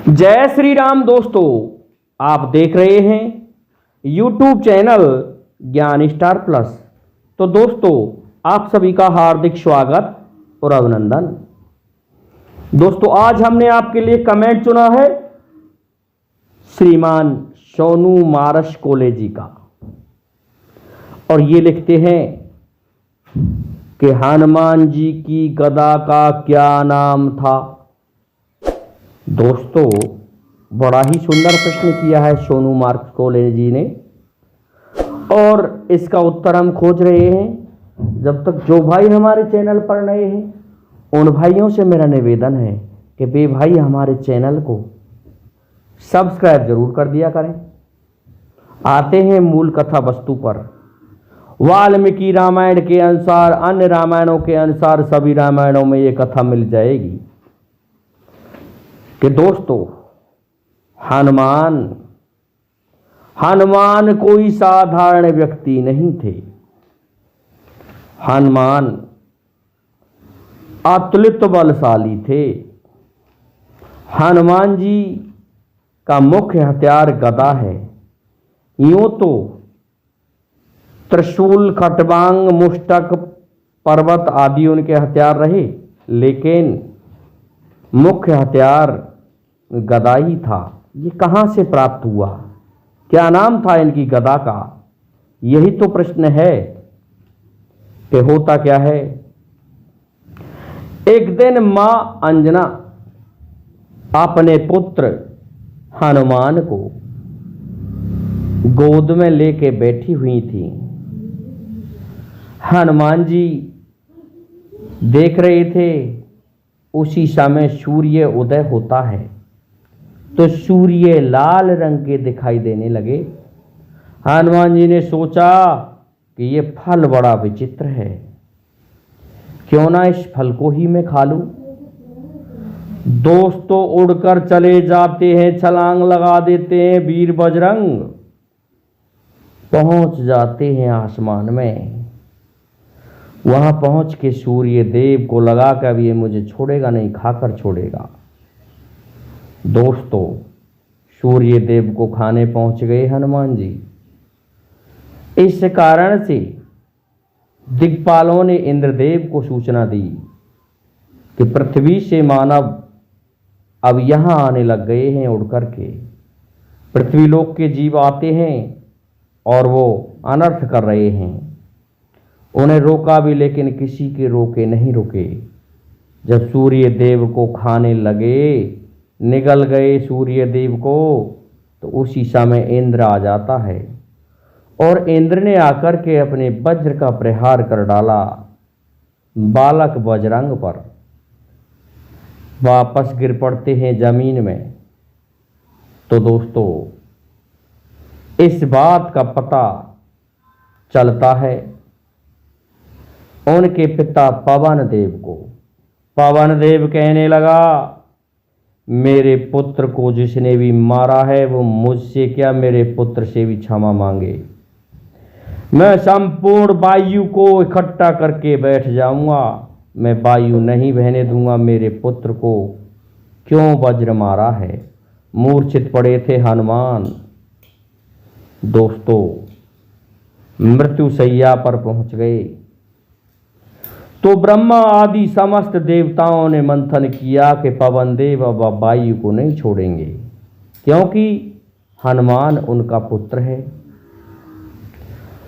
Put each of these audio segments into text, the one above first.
जय श्री राम दोस्तों, आप देख रहे हैं YouTube चैनल ज्ञान स्टार प्लस। तो दोस्तों, आप सभी का हार्दिक स्वागत और अभिनंदन। दोस्तों, आज हमने आपके लिए कमेंट चुना है श्रीमान सोनू मारस कॉलेजी का, और ये लिखते हैं कि हनुमान जी की गदा का क्या नाम था। दोस्तों, बड़ा ही सुंदर प्रश्न किया है सोनू मार्क्स कॉलेज जी ने, और इसका उत्तर हम खोज रहे हैं। जब तक जो भाई हमारे चैनल पर नए हैं उन भाइयों से मेरा निवेदन है कि वे भाई हमारे चैनल को सब्सक्राइब जरूर कर दिया करें। आते हैं मूल कथा वस्तु पर। वाल्मीकि रामायण के अनुसार, अन्य रामायणों के अनुसार, सभी रामायणों में ये कथा मिल जाएगी कि दोस्तों, हनुमान कोई साधारण व्यक्ति नहीं थे। हनुमान अतुलित बलशाली थे। हनुमान जी का मुख्य हथियार गदा है। यूं तो त्रिशूल, खटवांग, मुष्टक, पर्वत आदि उनके हथियार रहे, लेकिन मुख्य हथियार गदा ही था। ये कहाँ से प्राप्त हुआ? क्या नाम था इनकी गदा का? यही तो प्रश्न है कि होता क्या है। एक दिन मां अंजना अपने पुत्र हनुमान को गोद में लेके बैठी हुई थी। हनुमान जी देख रहे थे, उसी समय सूर्य उदय होता है तो सूर्य लाल रंग के दिखाई देने लगे। हनुमान जी ने सोचा कि ये फल बड़ा विचित्र है, क्यों ना इस फल को ही मैं खा लूं। दोस्तों, उड़कर चले जाते हैं, छलांग लगा देते हैं वीर बजरंग, पहुंच जाते हैं आसमान में। वहां पहुंच के सूर्य देव को लगा कि अब ये मुझे छोड़ेगा नहीं, खाकर छोड़ेगा। दोस्तों, सूर्य देव को खाने पहुंच गए हनुमान जी। इस कारण से दिक्पालों ने इंद्रदेव को सूचना दी कि पृथ्वी से मानव अब यहां आने लग गए हैं उड़ करके। पृथ्वीलोक के जीव आते हैं और वो अनर्थ कर रहे हैं। उन्हें रोका भी, लेकिन किसी के रोके नहीं रुके। जब सूर्य देव को खाने लगे, निगल गए सूर्य देव को, तो उसी समय इंद्र आ जाता है और इंद्र ने आकर के अपने वज्र का प्रहार कर डाला बालक बजरंग पर। वापस गिर पड़ते हैं जमीन में। तो दोस्तों, इस बात का पता चलता है उनके पिता पवन देव को। पवन देव कहने लगा, मेरे पुत्र को जिसने भी मारा है वो मुझसे क्या, मेरे पुत्र से भी क्षमा मांगे। मैं संपूर्ण वायु को इकट्ठा करके बैठ जाऊंगा। मैं वायु नहीं बहने दूंगा। मेरे पुत्र को क्यों वज्र मारा है? मूर्छित पड़े थे हनुमान। दोस्तों, मृत्यु शैया पर पहुंच गए तो ब्रह्मा आदि समस्त देवताओं ने मंथन किया कि पवन देव अब वायु को नहीं छोड़ेंगे, क्योंकि हनुमान उनका पुत्र है,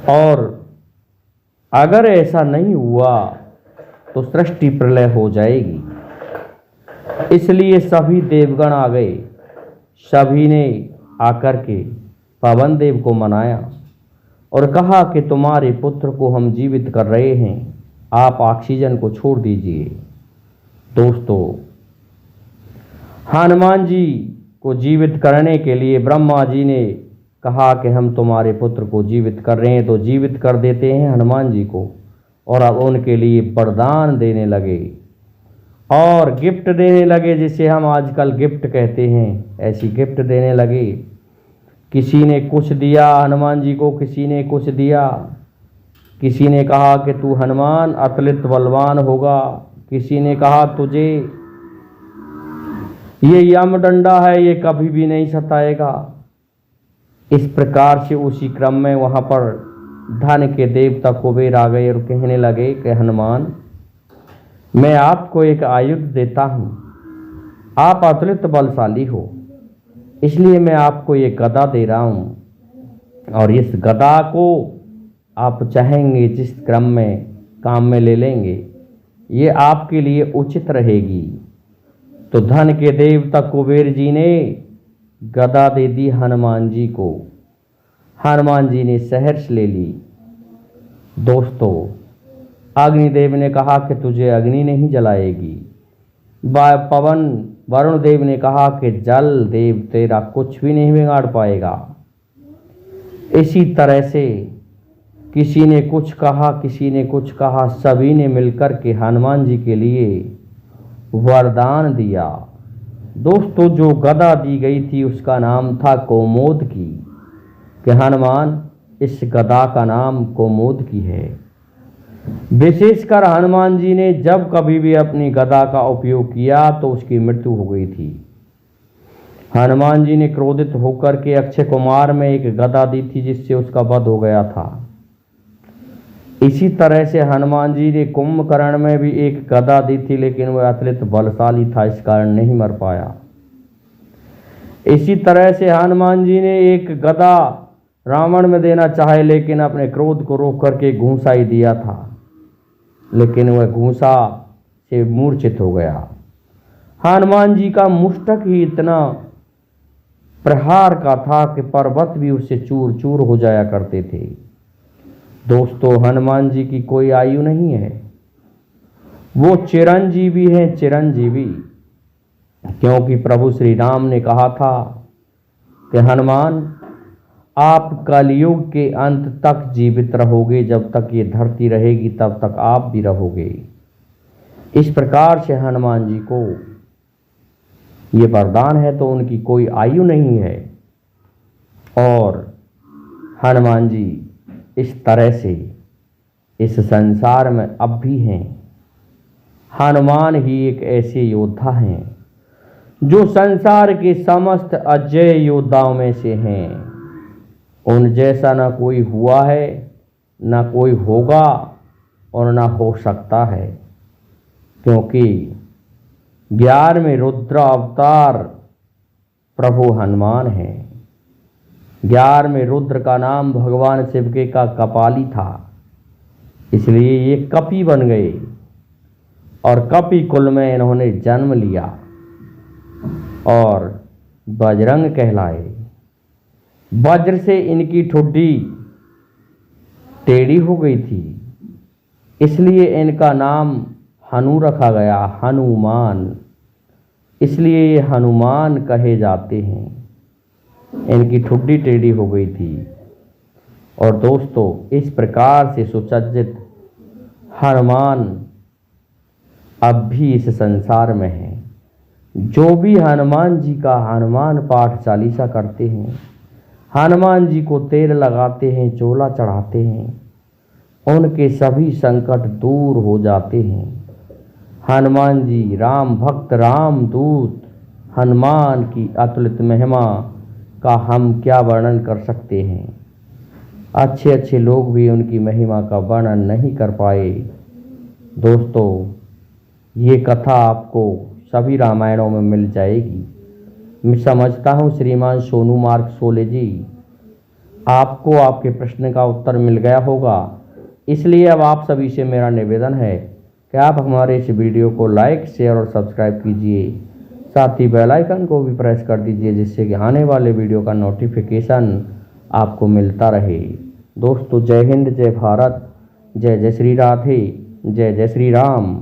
और अगर ऐसा नहीं हुआ तो सृष्टि प्रलय हो जाएगी। इसलिए सभी देवगण आ गए। सभी ने आकर के पवन देव को मनाया और कहा कि तुम्हारे पुत्र को हम जीवित कर रहे हैं, आप ऑक्सीजन को छोड़ दीजिए। दोस्तों, हनुमान जी को जीवित करने के लिए ब्रह्मा जी ने कहा कि हम तुम्हारे पुत्र को जीवित कर रहे हैं, तो जीवित कर देते हैं हनुमान जी को। और अब उनके लिए वरदान देने लगे और गिफ्ट देने लगे, जिसे हम आजकल गिफ्ट कहते हैं, ऐसी गिफ्ट देने लगे। किसी ने कुछ दिया हनुमान जी को, किसी ने कुछ दिया। किसी ने कहा कि तू हनुमान अतुलित बलवान होगा, किसी ने कहा तुझे ये यमदंडा है, ये कभी भी नहीं सताएगा। इस प्रकार से उसी क्रम में वहां पर धन के देवता कुबेर आ गए और कहने लगे कि हनुमान, मैं आपको एक आयुध देता हूं, आप अतुलित बलशाली हो, इसलिए मैं आपको ये गदा दे रहा हूं और इस गदा को आप चाहेंगे जिस क्रम में काम में ले लेंगे, ये आपके लिए उचित रहेगी। तो धन के देवता कुबेर जी ने गदा दे दी हनुमान जी को। हनुमान जी ने सहर्ष ले ली। दोस्तों, अग्निदेव ने कहा कि तुझे अग्नि नहीं जलाएगी। पवन वरुण देव ने कहा कि जल देव तेरा कुछ भी नहीं बिगाड़ पाएगा। इसी तरह से किसी ने कुछ कहा, किसी ने कुछ कहा, सभी ने मिलकर के हनुमान जी के लिए वरदान दिया। दोस्तों, जो गदा दी गई थी उसका नाम था कौमोदकी, कि हनुमान इस गदा का नाम कौमोदकी है। विशेषकर हनुमान जी ने जब कभी भी अपनी गदा का उपयोग किया तो उसकी मृत्यु हो गई थी। हनुमान जी ने क्रोधित होकर के अक्षय कुमार में एक गदा दी थी जिससे उसका वध हो गया था। इसी तरह से हनुमान जी ने कुंभकर्ण में भी एक गदा दी थी, लेकिन वह अत्यंत बलशाली था, इस कारण नहीं मर पाया। इसी तरह से हनुमान जी ने एक गदा रावण में देना चाहे, लेकिन अपने क्रोध को रोक करके घूंसा ही दिया था, लेकिन वह घूंसा से मूर्छित हो गया। हनुमान जी का मुष्टक ही इतना प्रहार का था कि पर्वत भी उससे चूर चूर हो जाया करते थे। दोस्तों, हनुमान जी की कोई आयु नहीं है, वो चिरंजीवी हैं, चिरंजीवी। क्योंकि प्रभु श्री राम ने कहा था कि हनुमान, आप कलयुग के अंत तक जीवित रहोगे, जब तक ये धरती रहेगी तब तक आप भी रहोगे। इस प्रकार से हनुमान जी को ये वरदान है, तो उनकी कोई आयु नहीं है। और हनुमान जी इस तरह से इस संसार में अब भी हैं। हनुमान ही एक ऐसे योद्धा हैं जो संसार के समस्त अजय योद्धाओं में से हैं। उन जैसा ना कोई हुआ है, ना कोई होगा और ना हो सकता है, क्योंकि 11वें रुद्र अवतार प्रभु हनुमान हैं। 11वें रुद्र का नाम भगवान शिव के का कपाली था, इसलिए ये कपि बन गए और कपि कुल में इन्होंने जन्म लिया और बजरंग कहलाए। वज्र से इनकी ठुड्डी टेढ़ी हो गई थी, इसलिए इनका नाम हनु रखा गया, हनुमान। इसलिए ये हनुमान कहे जाते हैं। इनकी ठुड्डी टेढ़ी हो गई थी। और दोस्तों, इस प्रकार से सुसज्जित हनुमान अब भी इस संसार में है। जो भी हनुमान जी का हनुमान पाठ चालीसा करते हैं, हनुमान जी को तेल लगाते हैं, चोला चढ़ाते हैं, उनके सभी संकट दूर हो जाते हैं। हनुमान जी राम भक्त, राम दूत, हनुमान की अतुलित महिमा का हम क्या वर्णन कर सकते हैं। अच्छे अच्छे लोग भी उनकी महिमा का वर्णन नहीं कर पाए। दोस्तों, ये कथा आपको सभी रामायणों में मिल जाएगी। मैं समझता हूँ श्रीमान सोनू मार्ग सोले जी, आपको आपके प्रश्न का उत्तर मिल गया होगा। इसलिए अब आप सभी से मेरा निवेदन है कि आप हमारे इस वीडियो को लाइक, शेयर और सब्सक्राइब कीजिए। साथ ही बेल आइकन को भी प्रेस कर दीजिए, जिससे कि आने वाले वीडियो का नोटिफिकेशन आपको मिलता रहे। दोस्तों, जय हिंद, जय भारत, जय जय श्री राधे, जय जय श्री राम।